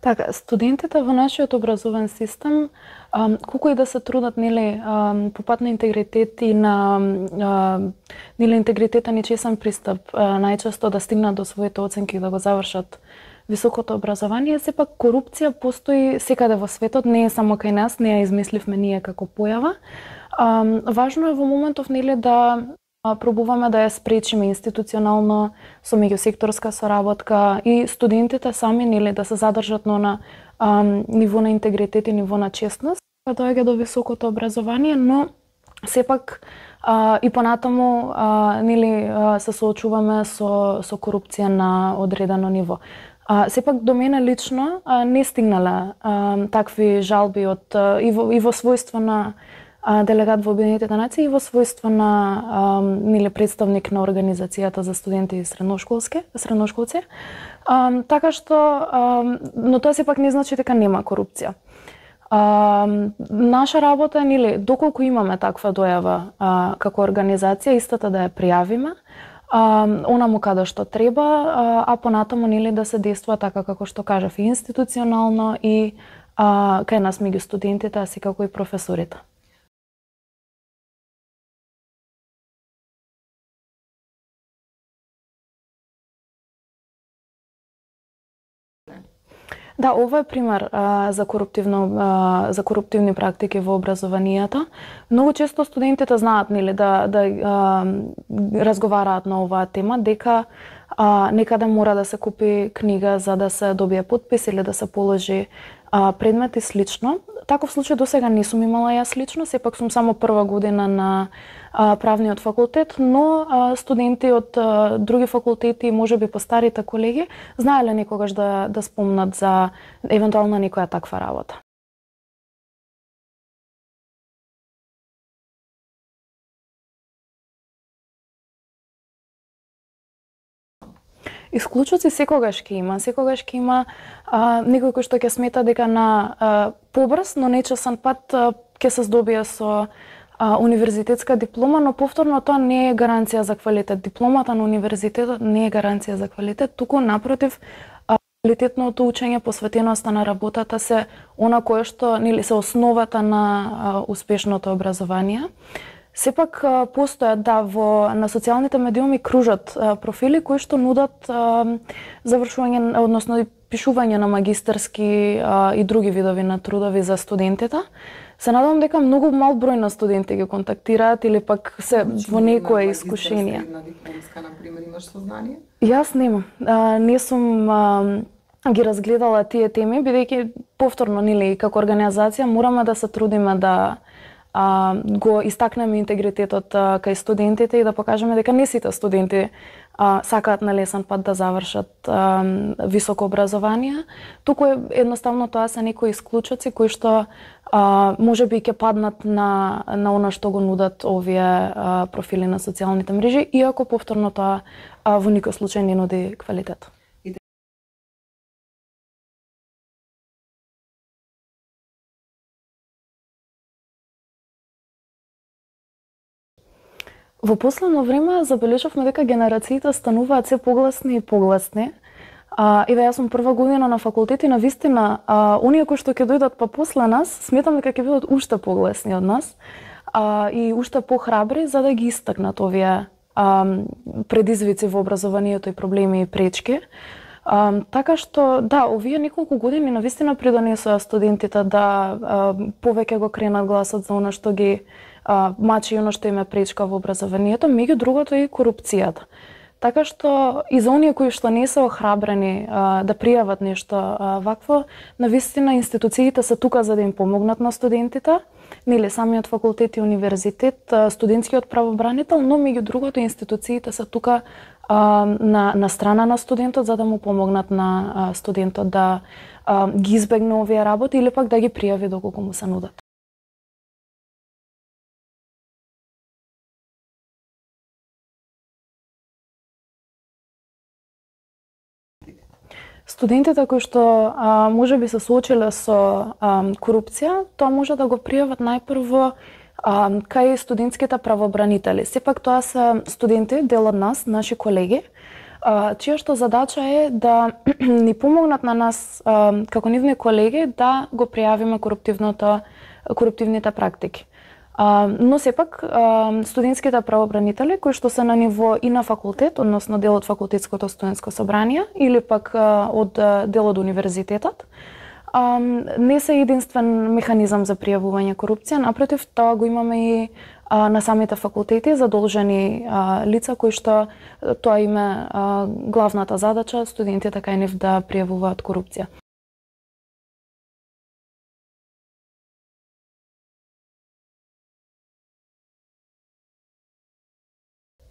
Така, студентите во нашиот образовен систем, колку и да се трудат, нели, по пат на интегритет и на нели интегритетен и чесен пристап, најчесто да стигнат до своите оценки и да го завршат високото образование, сепак корупција постои секаде во светот, не е само кај нас, не ја измисливме ние како појава. Важно е во моментов, нели, да пробуваме да ја спречиме институционално со меѓусекторска соработка и студентите сами, нели, да се задржат на ниво на интегритет и ниво на честност, кога доаѓа до високото образование, но сепак и понатаму нели се соочуваме со корупција на одредено ниво. Сепак до мене лично не стигнале такви жалби и во својство на делегат во Обединетите нации и во својство на нели представник на организацијата за студенти и средношколци. Така што, но тоа сепак не значи дека нема корупција. Наша работа е, нели, доколку имаме таква дојава како организација, истата да ја пријавиме, онаму каде што треба, а понатаму, нели, да се действува така како што кажав, и институционално и кај нас меѓу студентите, а секако и професорите. Да, ова е пример за коруптивни практики во образованието. Многу често студентите знаат, нели, да разговараат на оваа тема, дека некаде мора да се купи книга за да се добие потпис или да се положи предмет и слично. Таков случај досега не сум имала јас лично, сепак сум само прва година на правниот факултет, но студенти од други факултети, можеби постарите колеги, знаеле некогаш да спомнат за евентуално некоја таква работа. Исклучоци секогаш ќе има некој кој што ќе смета дека на побрз, но нечесен пат ќе се здобие со универзитетска диплома, но повторно тоа не е гаранција за квалитет. Дипломата на универзитетот не е гаранција за квалитет, туку напротив, квалитетното учење, посветеноста на работата се она кое што, нели, се основата на успешното образование. Сепак постојат на социјалните медиуми кружат профили кои што нудат завршување, односно пишување на магистерски и други видови на трудови за студентите. Се надевам дека многу мал број на студенти ги контактираат или пак се во некое искушение. Една дипломска, например, имаш сознание? Јас немам. Не сум ги разгледала тие теми, бидејќи повторно, нели, како организација мораме да се трудиме да го истакнеме интегритетот кај студентите и да покажеме дека не сите студенти сакаат на лесен пат да завршат високо образование, туку едноставно тоа се некои исклучоци кои што можеби ќе паднат на она што го нудат овие профили на социјалните мрежи, иако повторно тоа во никој случај не нуди квалитет. Во последно време забележавме дека генерациите стануваат се погласни и погласни. Еве, јас сум прва година на факултет и навистина, оние кои што ќе дојдат па после нас, сметам дека ќе бидат уште погласни од нас и уште похрабри за да ги истакнат овие предизвици во образованието и проблеми и пречки. Така што, да, овие неколку години навистина придонесоа студентите да повеќе го кренат гласот за она што ги мачи и оно што им е пречка во образованието, меѓу другото и корупцијата. Така што и за оние кои што не се охрабрени да пријават нешто вакво, навистина институциите се тука за да им помогнат на студентите, нели самиот факултет и универзитет, студентскиот правобранител, но меѓу другото институциите се тука на страна на студентот за да му помогнат на студентот да ги избегне овие работи или пак да ги пријави доколку му се нудат. Студентите кои што можеби се соочиле со корупција, тоа може да го пријават најпрво кај студентските правобранители. Сепак тоа се студенти, дел од нас, наши колеги, чија што задача е да ни помогнат на нас како нивни колеги да го пријавиме коруптивните практики. Но сепак студентските правобранители кои што се на ниво и на факултет, односно дел од факултетското студентско собрание или пак од дел од универзитетот, не се единствен механизам за пријавување корупција, напротив, тоа го имаме и на самите факултети задолжени лица кои што тоа име главната задача студентите кај нив да пријавуваат корупција.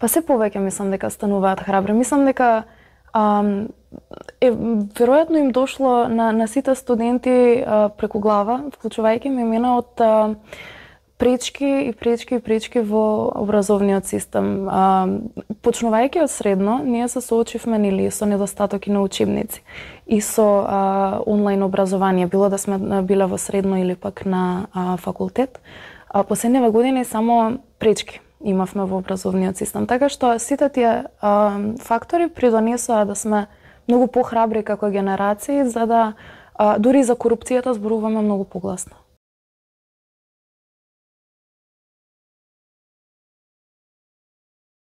Па се повеќе мислам дека стануваат храбри. Мислам дека веројатно им дошло на сите студенти преку глава, вклучувајќи ме имена од пречки во образовниот систем. Почнувајќи од средно, ние се соочивме нели со недостаток и на учебници и со онлайн образование, било да сме биле во средно или пак на факултет. Последниве години само пречки имавме во образовниот систем, така што сите тие фактори придонесоа да сме многу похрабри како генерации, за да дури за корупцијата зборуваме многу погласно.